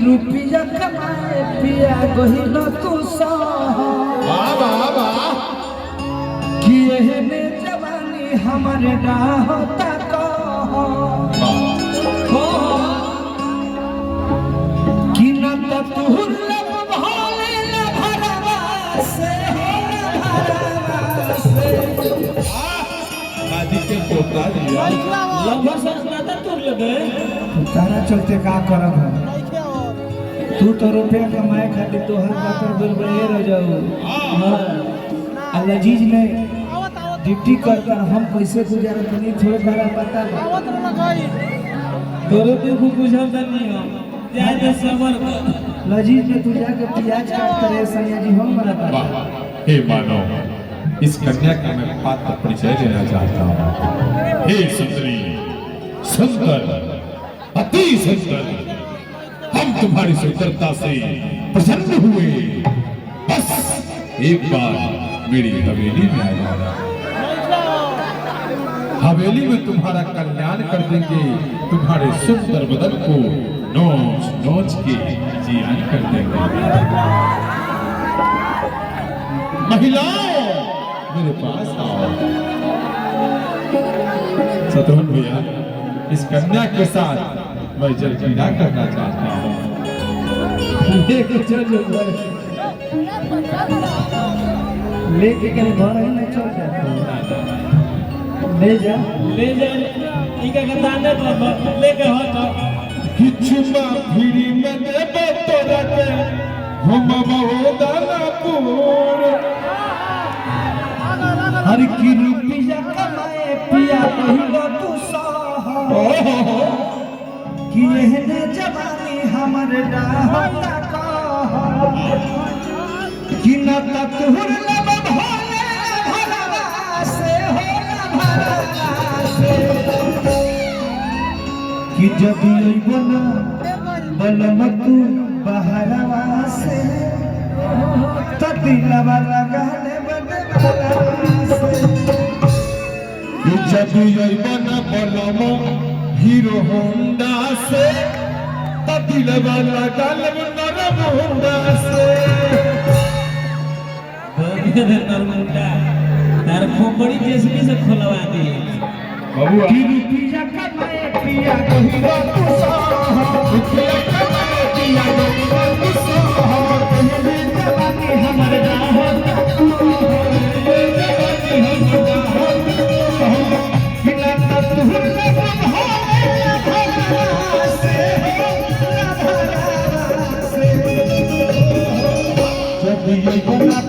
रुपया कमाए पिया गहिल तू कि एहने जवानी हमारे डाहता कि न तुहुर लब भोले न भरवा से आदित्य पोता दिया लगभग संस्नाता तुर लगे तारा चलते का करब तू तो रुपया कमाए खातिर तोहर बातर बड़बड़े रह जाऊ अल्लाह जीज ने ड्यूटी करकर हम कैसे गुजारा तनी थोड़े बारा पता बा तोरे दुख बुझल नहीं हो जाए तो सबर कर लजीज ने तू जाके प्याज काट करे सैया जी हम बड़ा पा हे मानो इस कन्या का मैं पात्र परिचय देना चाहता हूँ। हे सुंदरी सुंदर अति सुंदर हम तुम्हारी सुंदरता से प्रसन्न हुए बस एक बार मेरी हवेली में आ जाना हवेली में तुम्हारा कल्याण कर देंगे तुम्हारे सुंदर बदन को नोच नोच के जियान कर देंगे महिलाओं मेरे पास आओ शत्रुघ्न भैया इस कन्या के साथ मैं जल क्रीड़ा करना चाहता हूँ लेके चल लेके के घर ही में चल जाता ले जा इनका गताने तो लेके हो तो किचुमा फिरी में देबो तोरा के हम बहुदानापुर हर की रुपया कमाए पिया कहिलो तू कि एहने जवानी हमर डाहता कि न तुहुर लब भोले भरवा से हो न भरवा से कि जब अइबो न बलम तू बहरवा से तो दिलवा लगाले बदला से जब यौवन बलम हीरो होंडा से दिलवा लगल नरम होंडा से नरमुंडा तार खोपड़ी जेसीबी से खोलवा दी बबुआ रुपया कमाए पिया कहिलो तू रुपया कमाए पिया कहिलो तू एहने जवानी हमर डाहत जब ये बना